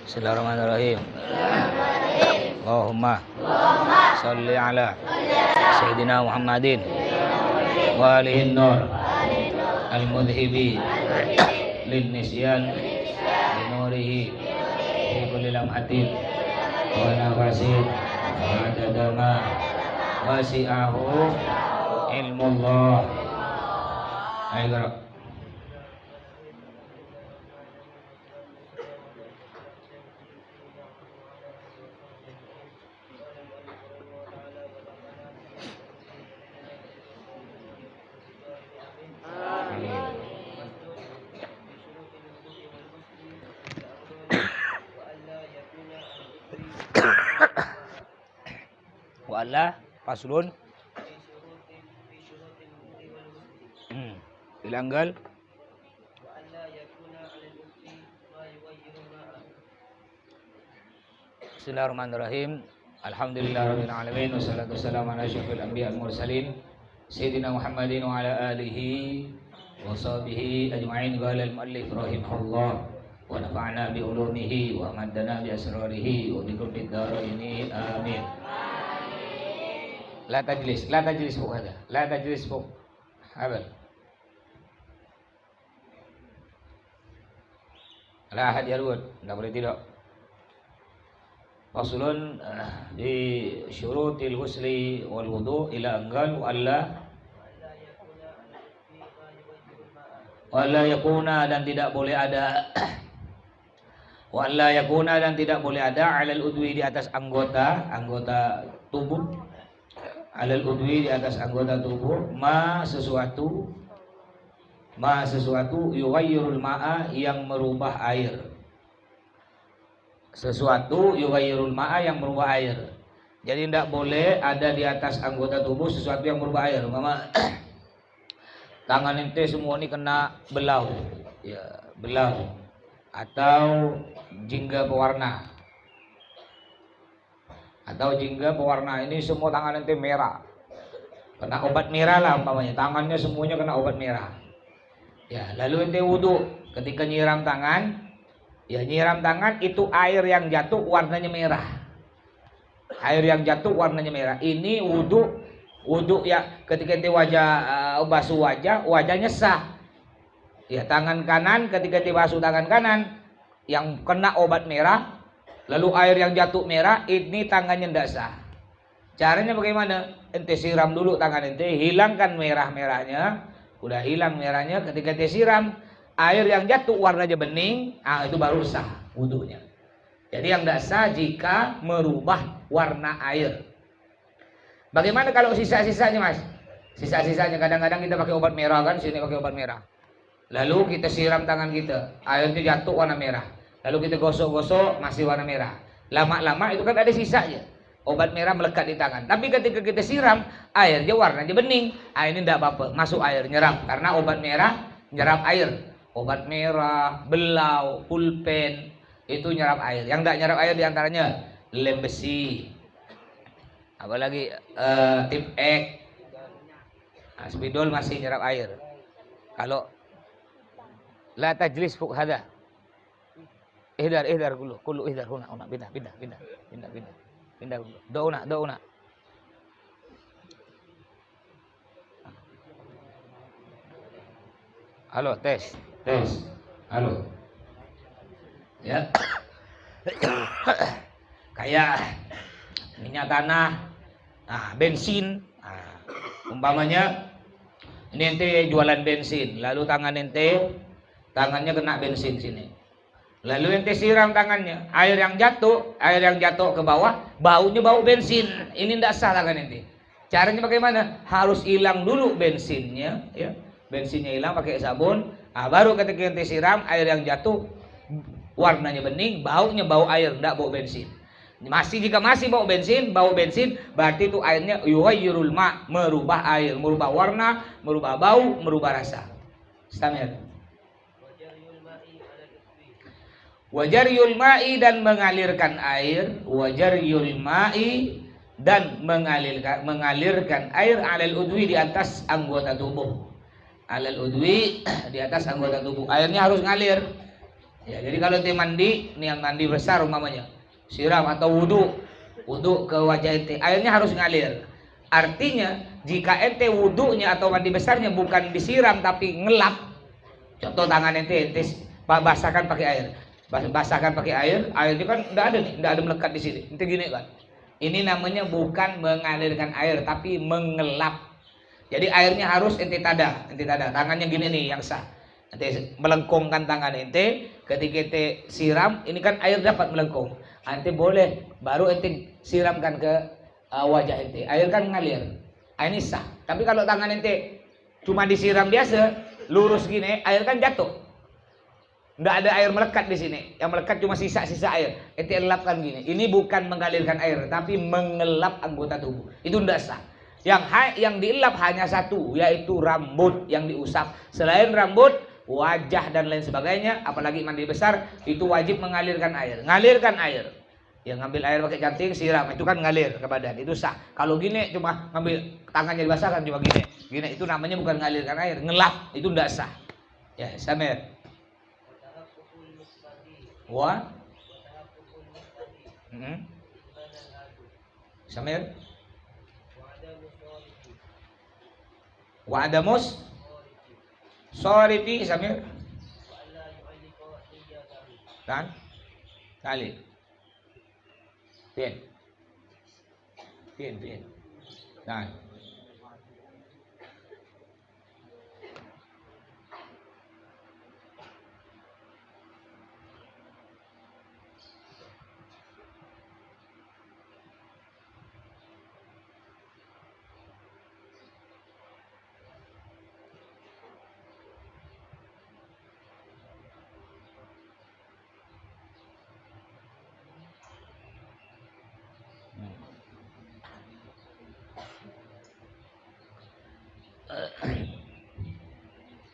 Bismillahirrahmanirrahim. Allahumma sholli ala Sayyidina Muhammadin wa alihin nur al-mudhibi lin nisyan binurihi fi kulli lamhatin wa nafasin wa adadama wasi'ahu ilmullah. Ayo wa'ala paslun dilanggal Bismillahirrahmanirrahim. Alhamdulillahirabbil alamin wassalatu wassalamu ala asyrofil anbiya'i wal mursalin sayyidina Muhammadin wa ala alihi wa sahbihi ajma'in. Qala al-muallif rahimahullah wa nafa'na bi ulumihi wa maddana bi asrarihi wa bi kulli dharaini amin. La tajlis fuk hada. La tajlis fuk. Habal. La ahad yarud, enggak boleh tidak. Faslun di syurutil husli wal wudu ila anggal wa alla yakuna dan tidak boleh ada wa alla yakuna dan tidak boleh ada alal udwi di atas anggota tubuh, alal udwi di atas anggota tubuh ma sesuatu yughayyirul ma'a yang merubah air. Sesuatu yughayyirul ma'a yang merubah air. Jadi tidak boleh ada di atas anggota tubuh sesuatu yang merubah air. Mama tangan ente semua ini kena belau. Ya, belau atau jingga pewarna. Atau jingga pewarna ini semua tangan ente merah. Kena obat merah lah umpamanya. Tangannya semuanya kena obat merah. Ya, lalu ente wudu, ketika nyiram tangan, ya nyiram tangan itu air yang jatuh warnanya merah. Air yang jatuh warnanya merah. Ini wudu ya ketika ente basuh wajahnya sah. Ya, tangan kanan ketika ente basuh tangan kanan yang kena obat merah, lalu air yang jatuh merah, ini tangannya tidak sah. Caranya bagaimana? Ente siram dulu tangan ente, hilangkan merah-merahnya. Udah hilang merahnya, ketika ente siram, air yang jatuh warnanya bening, itu baru sah wudunya. Jadi yang tidak sah jika merubah warna air. Bagaimana kalau sisa-sisanya, Mas? Sisa-sisanya kadang-kadang kita pakai obat merah kan, sini pakai obat merah. Lalu kita siram tangan kita, airnya jatuh warna merah. Lalu kita gosok-gosok masih warna merah. Lama-lama itu kan ada sisanya. Obat merah melekat di tangan. Tapi ketika kita siram, airnya warnanya bening. Ini tidak apa-apa, masuk air, nyerap. Karena obat merah nyerap air. Obat merah, belau, pulpen, itu nyerap air. Yang tidak nyerap air diantaranya lem besi, apalagi tip ek, spidol masih nyerap air. Kalau la tajlis fuk hada, ihdar kulu ihdar huna pindah douna. Halo, tes. Halo. Ya. Kayak minyak tanah, bensin. Umpamanya ini ente jualan bensin, lalu tangannya kena bensin sini. Lalu ente siram tangannya, air yang jatuh ke bawah, baunya bau bensin. Ini tidak sah tangan ente. Caranya bagaimana? Harus hilang dulu bensinnya, ya. Bensinnya hilang pakai sabun. Baru ketika ente siram, air yang jatuh warnanya bening, baunya bau air, tidak bau bensin. Jika masih bau bensin, berarti itu airnya yughayyirul ma, merubah air, merubah warna, merubah bau, merubah rasa. Istamir. Wajaryul ma'i dan mengalirkan air, wajaryul ma'i dan mengalirkan air alal udwi di atas anggota tubuh. Alal udwi di atas anggota tubuh. Airnya harus ngalir. Ya, jadi kalau ente mandi, nih yang mandi besar umpamanya, siram atau wudhu ke wajah ente, airnya harus ngalir. Artinya jika ente wudhunya atau mandi besarnya bukan disiram tapi ngelap, contoh tangan ente basahkan pakai air, basahkan pakai air, airnya kan enggak ada nih, enggak ada melekat di sini, ente gini kan. Ini namanya bukan mengalirkan air tapi mengelap. Jadi airnya harus ente tada, tangannya gini nih yang sah. Ente melengkungkan tangan ente, ketika ente siram, ini kan air dapat melengkung. Ente boleh baru ente siramkan ke wajah ente. Air kan mengalir. Ini sah. Tapi kalau tangan ente cuma disiram biasa, lurus gini, air kan jatuh. Nggak ada air melekat di sini. Yang melekat cuma sisa-sisa air. Ente elapkan gini. Ini bukan mengalirkan air, tapi mengelap anggota tubuh. Itu nggak sah. Yang dielap hanya satu, yaitu rambut yang diusap. Selain rambut, wajah dan lain sebagainya, apalagi mandi besar, itu wajib mengalirkan air. Ngalirkan air. Ya ngambil air pakai canting, siram, itu kan ngalir ke badan, itu sah. Kalau gini cuma ngambil tangannya dibasahkan cuma gini. Gini itu namanya bukan ngalirkan air, ngelap, itu tidak sah. Ya, Samir. Wah. Samir. Wa adamus sorifi Samir kan kali pin kan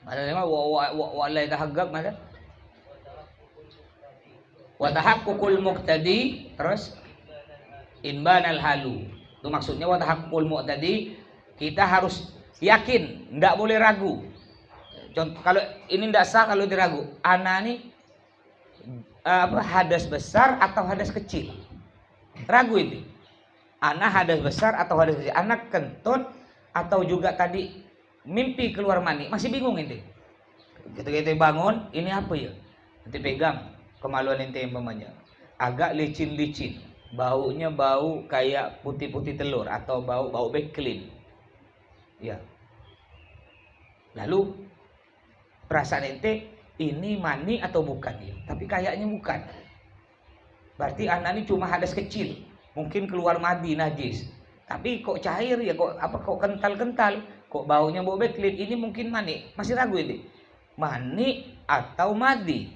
ada lima walai tahaggab ada wa tahaqqul muqtadi terus inbanal halu. Itu maksudnya wa tahaqqul muqtadi, kita harus yakin, enggak boleh ragu. Contoh kalau ini enggak sah kalau diragu. Ana nih hadas besar atau hadas kecil. Ragu ini. Ana hadas besar atau hadas kecil. Anak kentut atau juga tadi mimpi keluar mani, masih bingung ente. Ketika ente bangun, ini apa ya? Ente pegang kemaluan ente umpamanya. Agak licin-licin, baunya bau kayak putih-putih telur atau bau beklin. Ya. Lalu perasaan ente ini mani atau bukan ya? Tapi kayaknya bukan. Berarti anak ini cuma hadas kecil, mungkin keluar madi najis. Tapi kok cair ya, kok kental-kental, kok baunya bau beklin, ini mungkin mani. Masih ragu ini, mani atau madi,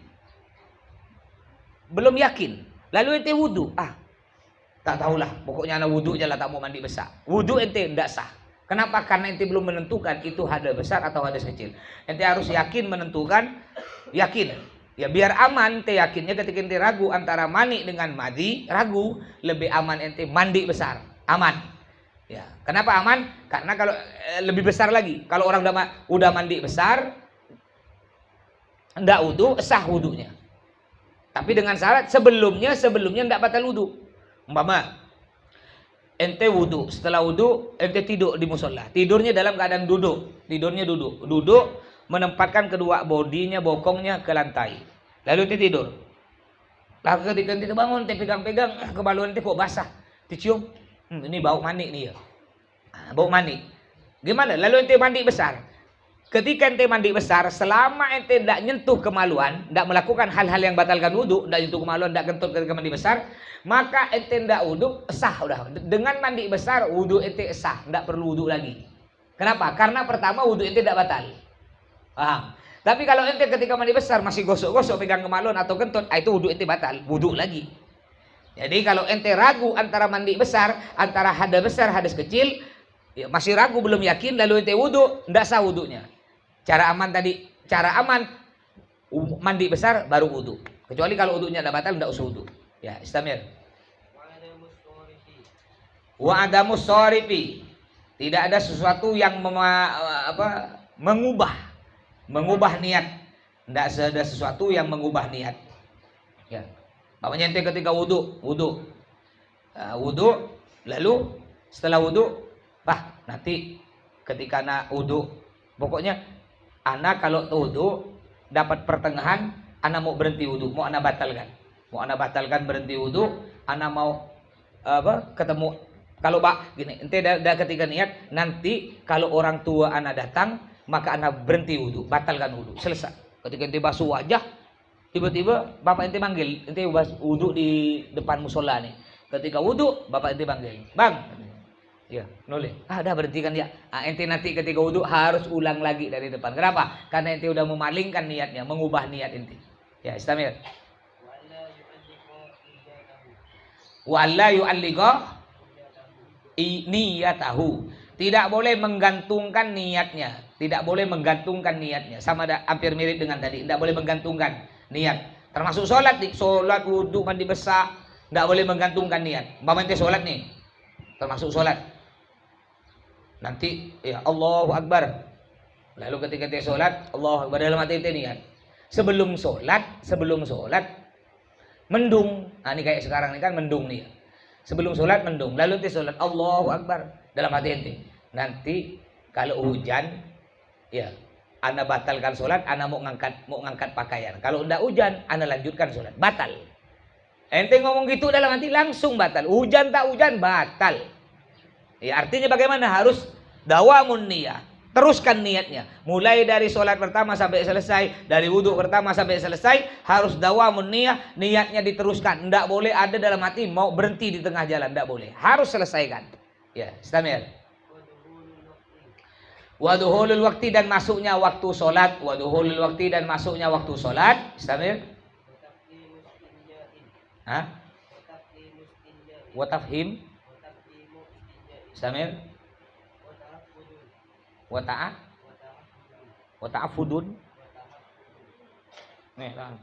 belum yakin. Lalu ente wudu, tak tahulah, pokoknya anak wudu aja lah, tak mau mandi besar. Wudu ente tidak sah. Kenapa? Karena ente belum menentukan itu hadas besar atau hadas kecil. Ente harus yakin, menentukan, yakin. Ya biar aman, ente yakinnya. Ketika ente ragu antara mani dengan madi, ragu, lebih aman ente mandi besar, aman. Ya, kenapa aman? Karena kalau lebih besar lagi, kalau orang udah mandi besar, ndak wudu, sah wudunya. Tapi dengan syarat sebelumnya ndak batal wudu. Umpama ente wudu, setelah wudu ente tidur di musola, tidurnya dalam keadaan duduk, duduk menempatkan kedua bodinya, bokongnya ke lantai. Lalu ente tidur. Lalu ketika ente bangun, ente pegang-pegang kemaluan ente kok basah, dicium. Ini bau mani nih ya. Bau mani. Gimana? Lalu ente mandi besar. Ketika ente mandi besar, selama ente tidak nyentuh kemaluan, tidak melakukan hal-hal yang batalkan wudu, tidak nyentuh kemaluan, tidak kentut ketika mandi besar, maka ente tidak wudu, sah udah. Dengan mandi besar, wudu ente sah, tidak perlu wudu lagi. Kenapa? Karena pertama wudu ente tidak batal. Paham? Tapi kalau ente ketika mandi besar masih gosok-gosok pegang kemaluan atau kentut, itu wudu ente batal, wudu lagi. Jadi kalau ente ragu antara mandi besar, antara hadas besar, hadas kecil, ya masih ragu, belum yakin, lalu ente wudu, tidak sah wudunya. Cara aman mandi besar baru wudu. Kecuali kalau wudunya tidak batal, tidak usah wudu. Ya, istamir. Wa adamus shorifi. Tidak ada sesuatu yang mengubah niat Tidak ada sesuatu yang mengubah niat. Ya. Bapaknya ente ketika wudu, lalu setelah wudu, nanti ketika anak wudu, pokoknya anak kalau wudu dapat pertengahan, anak mau berhenti wudu, mau anak batalkan berhenti wudu, anak mau ketemu. Kalau gini, ente ketika niat nanti kalau orang tua anak datang, maka anak berhenti wudu, batalkan wudu, selesai. Ketika ente basuh wajah, tiba-tiba bapak ente manggil, ente wudu di depan musola nih. Ketika wudu, bapak ente panggil, bang, ya, noleh. Dah berhentikan ya. Ente nanti ketika wudu harus ulang lagi dari depan. Kenapa? Karena ente udah memalingkan niatnya, mengubah niat ente. Ya, istamir. Wala yu'alliqa niyatahu. Tidak boleh menggantungkan niatnya. Tidak boleh menggantungkan niatnya. Sama hampir mirip dengan tadi. Tidak boleh menggantungkan niat. Termasuk sholat, wudu, mandi besar. Tidak boleh menggantungkan niat. Bapak ente sholat nih. Termasuk sholat. Nanti ya Allahu Akbar. Lalu ketika ente sholat, Allahu Akbar dalam hati ente niat. Sebelum sholat mendung. Ini kayak sekarang ini kan mendung nih. Sebelum sholat mendung. Lalu ente sholat Allahu Akbar dalam hati ente. Nanti kalau hujan, ya, anda batalkan sholat, anda mau ngangkat pakaian. Kalau ndak hujan, anda lanjutkan sholat. Batal. Ente ngomong gitu dalam hati langsung batal. Hujan tak hujan batal. Ya, artinya bagaimana? Harus dawamun niyah. Teruskan niatnya. Mulai dari sholat pertama sampai selesai, dari wudhu pertama sampai selesai, harus dawamun niyah. Niatnya diteruskan. Tidak boleh ada dalam hati mau berhenti di tengah jalan. Tidak boleh. Harus selesaikan. Ya, istamir. Waduhulul waktu dan masuknya waktu sholat. Waduhulul waktu dan masuknya waktu sholat. Istamir. Watafhim. Istamir. Wata'afudun. Nih, kan.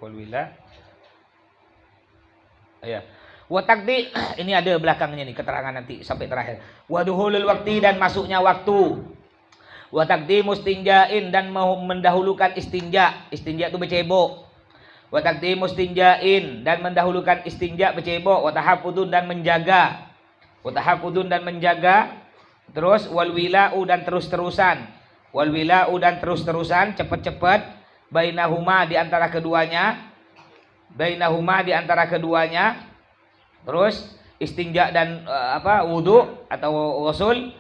Walwila. Ya. Watakdi, ini ada belakangnya nih keterangan nanti sampai terakhir. Waduhulul waktu dan masuknya waktu. Watakdi mustinjain dan mau mendahulukan istinja. Istinja itu bercebok. Watakdi mustinjain dan mendahulukan istinja bercebok. Watahafudun dan menjaga. Watahafudun dan menjaga. Terus walwila'u dan terus-terusan. Walwila'u dan terus-terusan, cepat-cepat. Bainahuma di antara keduanya. Bainahuma di antara keduanya. Terus istinja dan wudu atau wusul.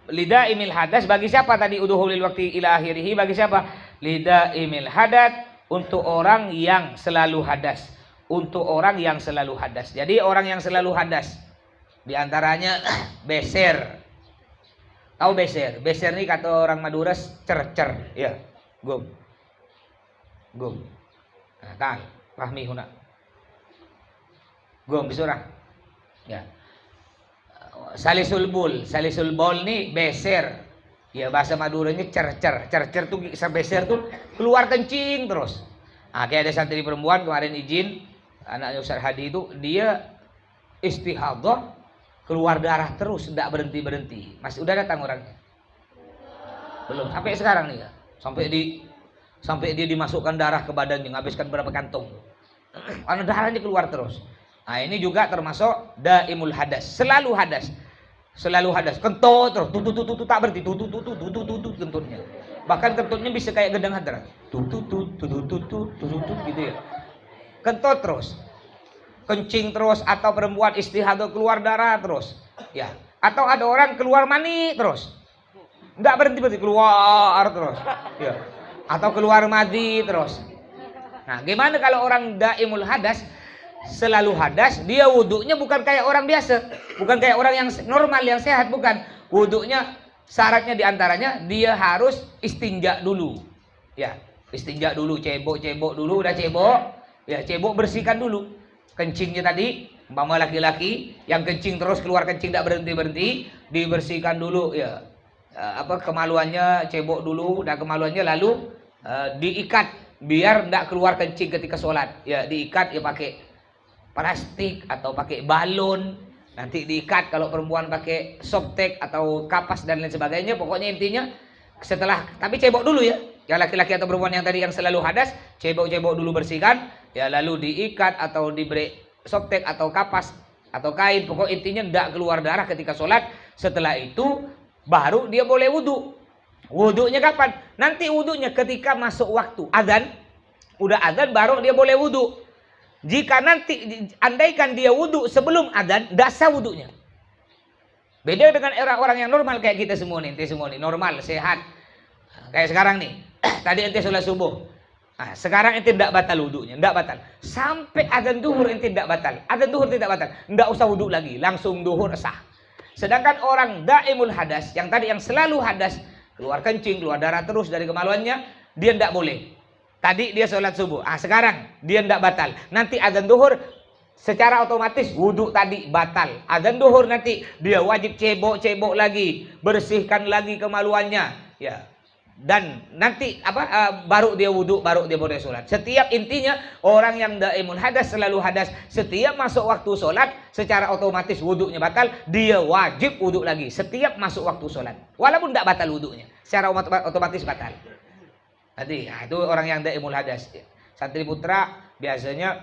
Lidaimil hadas, bagi siapa tadi uduhulil waktu ila akhirihi? Bagi siapa? Lidaimil hadas, untuk orang yang selalu hadas. Untuk orang yang selalu hadas. Jadi orang yang selalu hadas, di antaranya beser. Tahu beser? Beser ini kata orang Madura cer-cer, ya. Gum. Nah, tang, pahmi huna. Gum bisurah. Ya. Salisul bol nih beser. Ya, bahasa Maduranya cer-cer. Cer-cer tuh beser tuh keluar kencing terus. Kayak ada santri perempuan kemarin izin, anaknya Ustaz Hadi itu, dia istihadhah keluar darah terus, tidak berhenti-berhenti. Masih udah datang orangnya? Belum, sampai sekarang nih ya. Sampai dia dimasukkan darah ke badannya, menghabiskan berapa kantong. Karena darahnya keluar terus. Nah, ini juga termasuk daimul hadas, selalu hadas. Selalu hadas, kentut terus, tutut tak berhenti, tutut kentutnya. Bahkan kentutnya bisa kayak gedang hadrat. Tutut gitu ya. Kentut terus. Kencing terus, atau perempuan istihadhah keluar darah terus. Ya, atau ada orang keluar mani terus. Enggak berhenti keluar terus. Ya. Atau keluar madi terus. Nah, gimana kalau orang daimul hadas, selalu hadas, dia wudhunya bukan kayak orang biasa, bukan kayak orang yang normal, yang sehat, bukan. Wudhunya syaratnya diantaranya dia harus istinja dulu. Ya, istinja dulu, cebok dulu, udah cebok, ya cebok bersihkan dulu. Kencingnya tadi, umpama laki-laki yang kencing terus keluar kencing tidak berhenti, dibersihkan dulu ya. Kemaluannya cebok dulu, dan kemaluannya lalu diikat biar tidak keluar kencing ketika sholat. Ya, diikat ya pakai plastik atau pakai balon Nanti diikat kalau perempuan pakai softtek atau kapas dan lain sebagainya. Pokoknya intinya setelah, tapi cebok dulu ya. Yang laki-laki atau perempuan yang tadi yang selalu hadas, cebok-cebok dulu bersihkan, ya lalu diikat atau diberi softtek atau kapas atau kain. Pokok intinya tidak keluar darah ketika sholat. Setelah itu baru dia boleh wudhu. Wudhunya kapan? Nanti wudhunya ketika masuk waktu adzan. Udah adzan baru dia boleh wudhu. Jika nanti andaikan dia wudhu sebelum adzan, tidak sah wudhunya. Beda dengan orang yang normal kayak kita semua nih, normal, sehat. Kayak sekarang nih, tadi ente sholat subuh. Nah, sekarang ente tidak batal wudhunya, tidak batal. Sampai adzan duhur ente tidak batal. Adzan duhur tidak batal, tidak usah wudhu lagi, langsung duhur sah. Sedangkan orang daimul hadas, yang tadi yang selalu hadas, keluar kencing, keluar darah terus dari kemaluannya, dia tidak boleh. Tadi dia sholat subuh, sekarang dia tidak batal. Nanti adzan duhur secara otomatis wudhu tadi batal. Adzan duhur nanti dia wajib cebok lagi, bersihkan lagi kemaluannya, ya. Dan nanti baru dia wudhu, baru dia boleh sholat. Setiap intinya orang yang daimul hadas, selalu hadas, setiap masuk waktu sholat secara otomatis wudhunya batal, dia wajib wudhu lagi setiap masuk waktu sholat, walaupun tidak batal wudhunya, secara otomatis batal. Tadi itu orang yang daimul hadas. Santri putra biasanya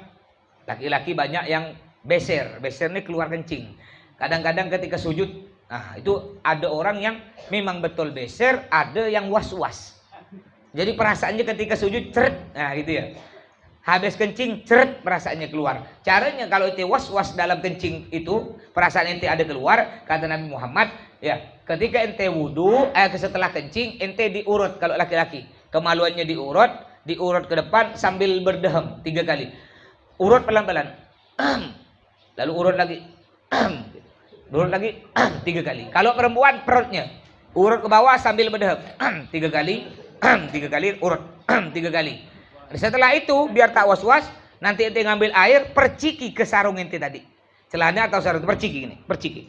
laki-laki banyak yang beser ini keluar kencing. Kadang-kadang ketika sujud, itu ada orang yang memang betul beser, ada yang was-was. Jadi perasaannya ketika sujud ceret, gitu ya. Habis kencing ceret, perasaannya keluar. Caranya kalau ente was-was dalam kencing itu, perasaan ente ada keluar, kata Nabi Muhammad, ya, ketika ente wudu, setelah kencing ente diurut kalau laki-laki. Kemaluannya diurut ke depan sambil berdehem 3 kali. Urut pelan-pelan. Lalu urut lagi. Urut lagi 3 kali. Kalau perempuan perutnya urut ke bawah sambil berdehem 3 kali. 3 kali urut 3 kali. Setelah itu biar tak was-was, nanti ente ngambil air, perciki ke sarung ente tadi. Celana atau sarung, perciki ini, perciki.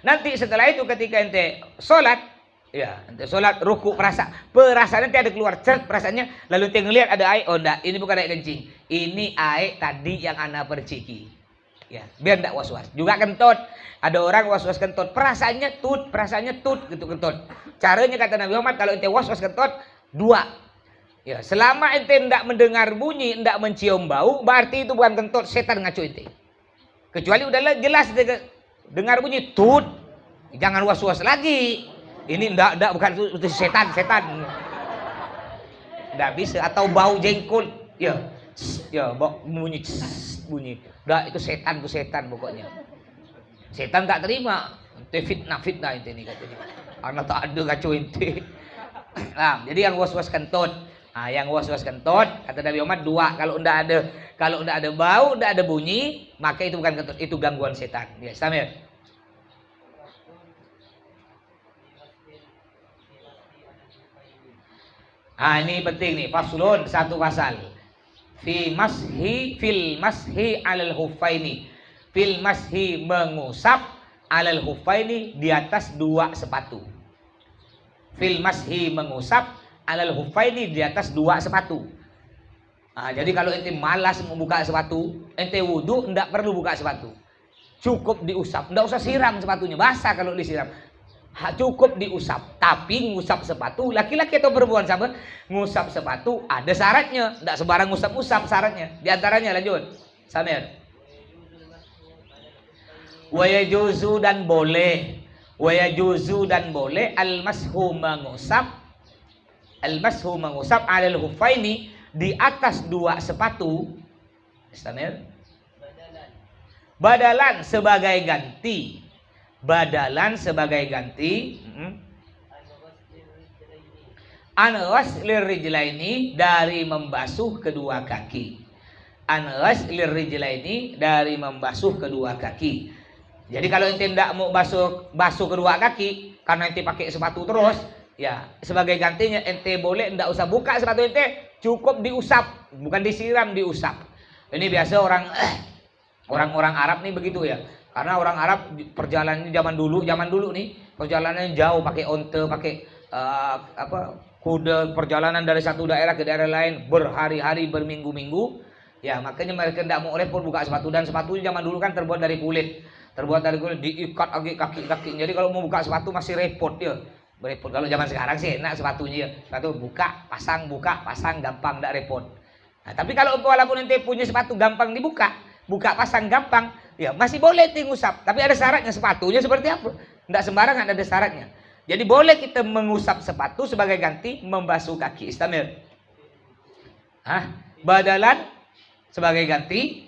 Nanti setelah itu ketika ente sholat, ya, ente sholat ruku, perasaan ente ada keluar cert perasaannya, lalu ente ngelihat ada air, oh enggak, ini bukan air kencing, ini air tadi yang ana perciki, ya, biar enggak was-was. Juga kentut, ada orang was-was kentut, perasaannya tut gitu kentut. Caranya kata Nabi Muhammad, kalau ente was-was kentut 2, ya, selama ente enggak mendengar bunyi, enggak mencium bau, berarti itu bukan kentut, setan ngaco ente. Kecuali udah jelas dengar bunyi tut, jangan was-was lagi. Ini enggak bukan itu setan. Enggak bisa. Atau bau jengkol. Ya, bunyi. Enggak, itu setan pokoknya. Setan tak terima. Itu fitnah ini katanya. Karena tak ada kacau inti. Jadi yang was-was kentut. Yang was-was kentut kata Nabi Muhammad 2. Kalau enggak ada bau, enggak ada bunyi, maka itu bukan kentut, itu gangguan setan. Ya, Samir. Ini penting nih, faslun, satu pasal. Fil mashi alal huffaini. Fil mashi mengusap alal huffaini di atas 2 sepatu. Fil mashi mengusap alal huffaini di atas 2 sepatu. Jadi kalau ente malas membuka sepatu, ente wudu enggak perlu buka sepatu. Cukup diusap, enggak usah siram sepatunya, basah kalau disiram. Cukup diusap, tapi ngusap sepatu laki-laki atau perempuan sama, ngusap sepatu ada syaratnya, tidak sembarang ngusap-ngusap syaratnya. Di antaranya lanjut, Samir. Wayajuzu dan boleh al-mashu mengusap alal huffaini di atas 2 sepatu. Samir. Badalan sebagai ganti. An-ghaslir rijlaini dari membasuh kedua kaki. Jadi kalau ente tidak mau basuh kedua kaki karena ente pakai sepatu terus, ya sebagai gantinya ente boleh tidak usah buka sepatu ente, cukup diusap, bukan disiram, diusap. Ini biasa orang Arab nih begitu ya. Karena orang Arab perjalanan zaman dulu nih perjalanan jauh, pakai onte, pakai kuda, perjalanan dari satu daerah ke daerah lain berhari-hari, berminggu-minggu. Ya, makanya mereka tidak mau repot buka sepatu, dan sepatu zaman dulu kan terbuat dari kulit. Terbuat dari kulit, diikat lagi kaki-kaki. Jadi kalau mau buka sepatu masih repot dia. Repot. Kalau zaman sekarang sih enak sepatunya. Sepatu buka, pasang gampang, tidak repot. Nah, tapi kalau walaupun ente punya sepatu gampang dibuka, buka pasang gampang, ya masih boleh ente ngusap. Tapi ada syaratnya, sepatunya seperti apa? Tidak sembarangan, ada syaratnya. Jadi boleh kita mengusap sepatu sebagai ganti membasuh kaki. Istamir. Badalan sebagai ganti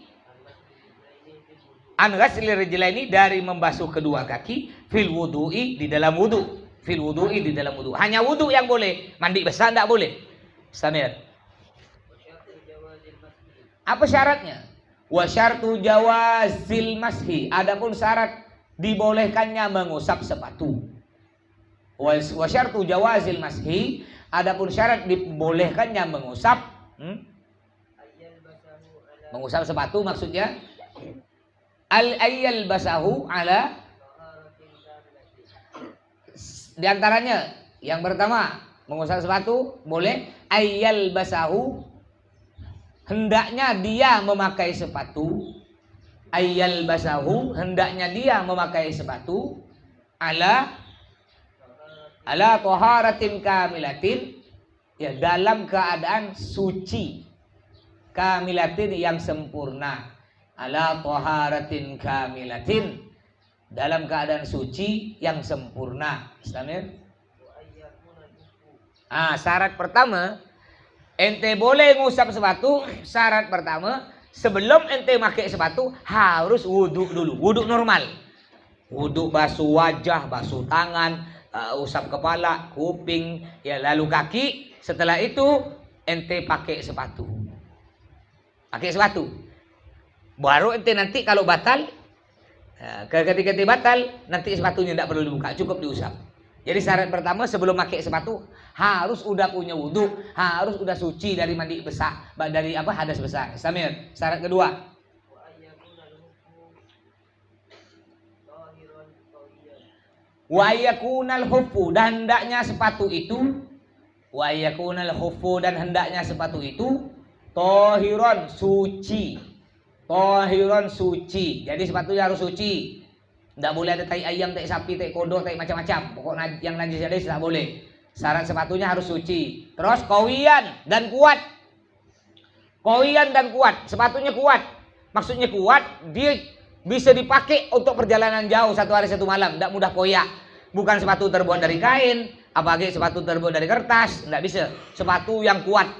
an ghasli rijlaini, dari membasuh kedua kaki, fil wudu'i, di dalam wudu. Fil wudu'i, di dalam wudu. Hanya wudu yang boleh, mandi besar tidak boleh. Samir. Apa syaratnya? Wa syartu jawazil mashi, adapun syarat dibolehkannya mengusap sepatu. Wa syartu jawazil mashi, adapun syarat dibolehkannya mengusap mengusap sepatu maksudnya al-ayyal basahu ala, di antaranya yang pertama mengusap sepatu boleh, ayyal basahu, hendaknya dia memakai sepatu, ayyal basahu, hendaknya dia memakai sepatu, ala taharatin kamilatin, ya dalam keadaan suci, kamilatin yang sempurna, ala taharatin kamilatin, dalam keadaan suci yang sempurna. Istamir. Syarat pertama, ente boleh ngusap sepatu. Syarat pertama, sebelum ente pakai sepatu harus wudhu dulu, wudhu normal, wudhu basuh wajah, basuh tangan, usap kepala, kuping, ya lalu kaki. Setelah itu ente pakai sepatu. Pakai sepatu. Baru ente nanti kalau batal, ketika ente batal, nanti sepatunya tidak perlu dibuka, cukup diusap. Jadi syarat pertama sebelum pakai sepatu harus udah punya wudhu, harus udah suci dari mandi besar, dari hadas besar. Samir. Syarat kedua, wa yakunal huffu, dan hendaknya sepatu itu, wa yakunal huffu, dan hendaknya sepatu itu tohiron, suci. Tohiron, suci. Jadi sepatunya harus suci. Tidak boleh ada tai ayam, tai sapi, tai kodok, tai macam-macam. Pokoknya yang najis hadis tidak boleh. Syarat sepatunya harus suci. Terus qawiyan dan kuat. Qawiyan dan kuat. Sepatunya kuat. Maksudnya kuat, dia bisa dipakai untuk perjalanan jauh 1 hari 1 malam. Tidak mudah koyak. Bukan sepatu terbuat dari kain, apalagi sepatu terbuat dari kertas. Tidak bisa. Sepatu yang kuat.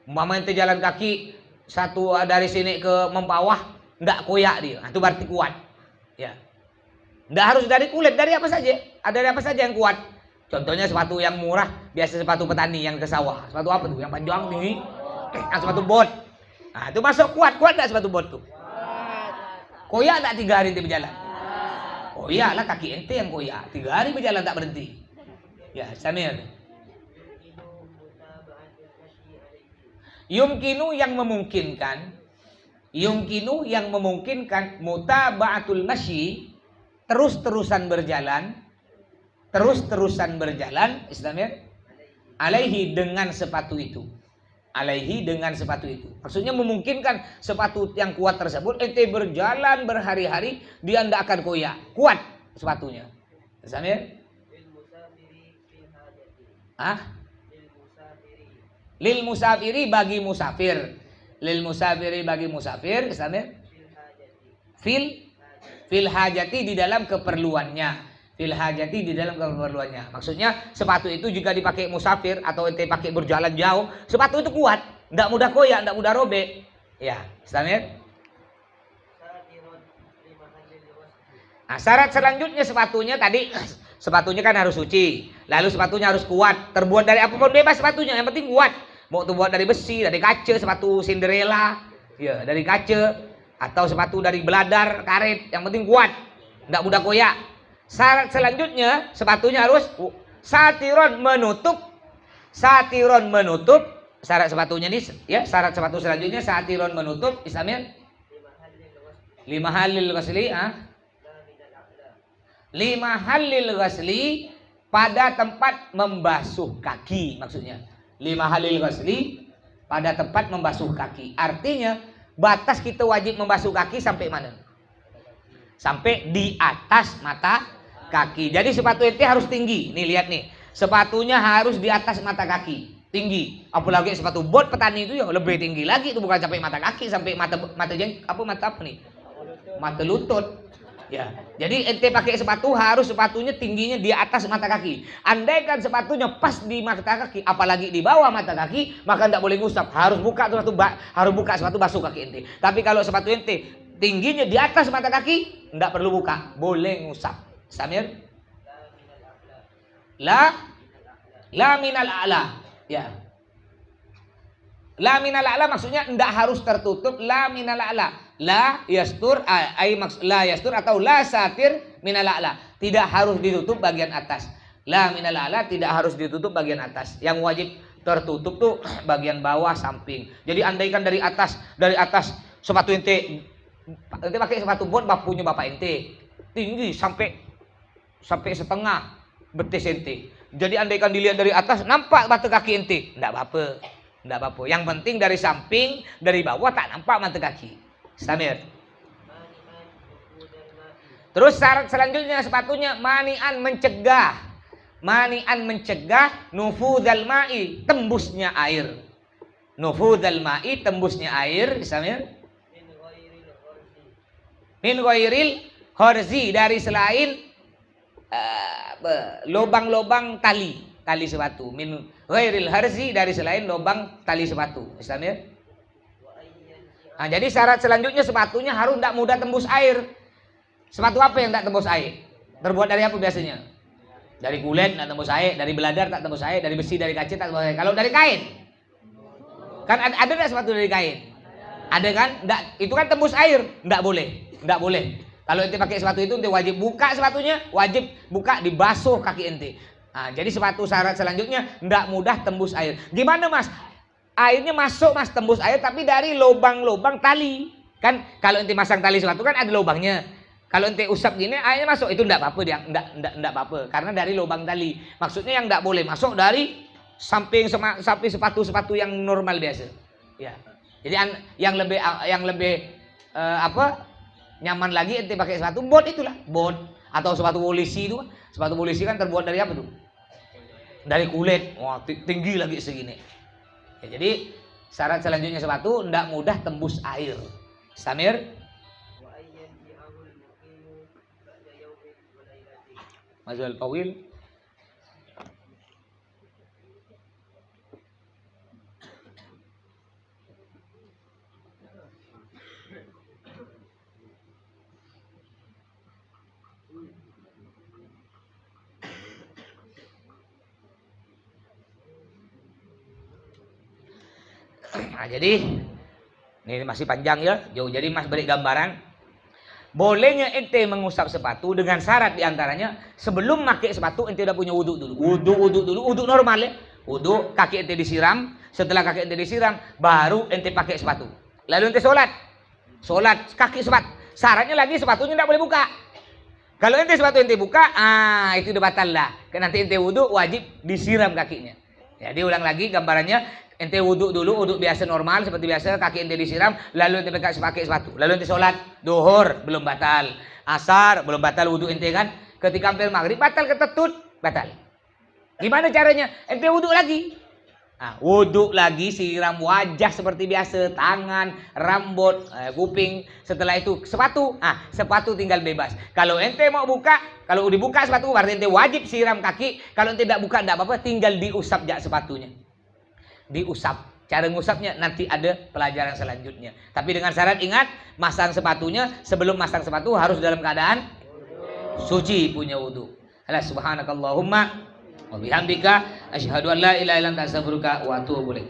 Mama ente jalan kaki satu dari sini ke Mempawah, ndak koyak dia. Itu berarti kuat. Ya. Ndak harus dari kulit, dari apa saja. Ada dari apa saja yang kuat. Contohnya sepatu yang murah, biasa sepatu petani yang ke sawah. Sepatu apa tuh? Yang panjang tinggi. Sepatu bot. Nah, itu masuk kuat. Kuat enggak sepatu bot tuh? Koyak enggak 3 hari ente berjalan? Koyak lah, kaki ente yang koyak. 3 hari berjalan tak berhenti. Ya, Samir. Yumkinu yang memungkinkan mutaba'atul masyi, terus-terusan berjalan, Islamnya, alaihi, dengan sepatu itu. Alaihi, dengan sepatu itu. Maksudnya memungkinkan sepatu yang kuat tersebut ente berjalan berhari-hari, dia tidak akan koyak. Kuat sepatunya. Islamnya? Lil musafiri, bagi musafir. Lil musafiri, bagi musafir. Islamnya? Fil hajati, di dalam keperluannya. Fil hajati, di dalam keperluannya. Maksudnya sepatu itu jika dipakai musafir atau ente pakai berjalan jauh, sepatu itu kuat, tidak mudah koyak, tidak mudah robek. Ya, Islamnya? Syarat selanjutnya sepatunya tadi, sepatunya kan harus suci. Lalu sepatunya harus kuat, terbuat dari apapun bebas sepatunya, yang penting kuat. Mau terbuat dari besi, dari kaca, sepatu Cinderella, ya dari kaca, atau sepatu dari beladar, karet, yang penting kuat, tidak mudah koyak. Syarat selanjutnya sepatunya harus satiron, menutup. Syarat sepatunya ini, ya syarat sepatu selanjutnya satiron, menutup. Islamnya? 5 halil ghasli, 5 halil ghasli, pada tempat membasuh kaki, maksudnya 5 halil ghasli, pada tempat membasuh kaki. Artinya batas kita wajib membasuh kaki sampai mana? Sampai di atas mata kaki. Jadi sepatu ente harus tinggi. Nih lihat nih, sepatunya harus di atas mata kaki, tinggi. Apalagi sepatu bot petani itu ya lebih tinggi lagi, itu bukan sampai mata kaki, sampai mata apa nih? Mata lutut. Ya, jadi ente pakai sepatu harus sepatunya tingginya di atas mata kaki. Andaikan sepatunya pas di mata kaki, apalagi di bawah mata kaki, maka tidak boleh ngusap. Harus buka sepatu basuh kaki ente. Tapi kalau sepatu ente tingginya di atas mata kaki, tidak perlu buka, boleh ngusap. Samir? La minal a'la. Ya. La minal a'la maksudnya tidak harus tertutup. La minal a'la. La yastur la yastur atau la satir minal a'la. Tidak harus ditutup bagian atas. La minal a'la tidak harus ditutup bagian atas. Yang wajib tertutup tuh bagian bawah samping. Jadi andaikan dari atas sepatu ente pakai sepatu bot punya bapak ente tinggi sampai setengah betis ente. Jadi andaikan dilihat dari atas nampak mata kaki ente, enggak apa-apa. Yang penting dari samping, dari bawah tak nampak mata kaki. Samir. Terus syarat selanjutnya sepatunya mani'an mencegah nufudal ma'i, tembusnya air. Nufudal ma'i, tembusnya air. Samir. Min ghairil horzi, dari selain lobang-lobang tali sepatu. Min ghairil harzi, dari selain lobang tali sepatu. Samir. Nah, jadi syarat selanjutnya sepatunya harus tidak mudah tembus air. Sepatu apa yang tidak tembus air? Terbuat dari apa biasanya? Dari kulit tidak tembus air, dari beladar tak tembus air, dari besi, dari kaca tak tembus air. Kalau dari kain, kan ada nggak sepatu dari kain? Ada kan? Nggak, itu kan tembus air, nggak boleh. Kalau ente pakai sepatu itu ente wajib buka sepatunya, wajib buka dibasuh kaki ente. Nah, jadi sepatu syarat selanjutnya tidak mudah tembus air. Gimana mas? Airnya masuk mas, tembus air tapi dari lubang-lubang tali. Kan kalau ente masang tali sepatu kan ada lubangnya. Kalau ente usap gini airnya masuk, itu enggak apa-apa dia, enggak apa-apa karena dari lubang tali. Maksudnya yang enggak boleh masuk dari samping sepatu yang normal biasa. Ya. Jadi yang lebih nyaman lagi ente pakai sepatu bot itulah, bot atau sepatu polisi itu. Sepatu polisi kan terbuat dari apa tuh? Dari kulit. Wah, tinggi lagi segini. Ya, jadi syarat selanjutnya sepatu tidak mudah tembus air. Samir. Mazal tawil. Nah, jadi ini masih panjang ya, jauh. Jadi mas beri gambaran. Bolehnya ente mengusap sepatu dengan syarat diantaranya sebelum pakai sepatu ente udah punya wudhu dulu. Wudhu normal ya. Wudhu, kaki ente disiram. Setelah kaki ente disiram, baru ente pakai sepatu. Lalu ente sholat kaki sepat. Syaratnya lagi sepatunya tidak boleh buka. Kalau ente sepatu ente buka, itu udah batal lah. Karena nanti ente wudhu wajib disiram kakinya. Jadi ulang lagi gambarannya. Ente wudhu dulu, wudhu biasa normal seperti biasa, kaki ente disiram, lalu ente pakai sepatu. Lalu ente sholat, duhur belum batal, asar belum batal wudhu ente kan. Ketika hampir maghrib batal ketetut, batal. Gimana caranya? Ente wudhu lagi. Nah, wudhu lagi, siram wajah seperti biasa, tangan, rambut, kuping. Setelah itu sepatu, sepatu tinggal bebas. Kalau ente mau buka, kalau udah buka sepatu berarti ente wajib siram kaki. Kalau ente tidak buka tidak apa-apa, tinggal diusap jak sepatunya. Diusap. Cara ngusapnya nanti ada pelajaran selanjutnya. Tapi dengan syarat ingat, masang sepatunya sebelum masang sepatu harus dalam keadaan suci, punya wudu. Subhanakallahumma wa bihamdika asyhadu an la ilaha illa anta astaghfiruka wa atubu ilaik.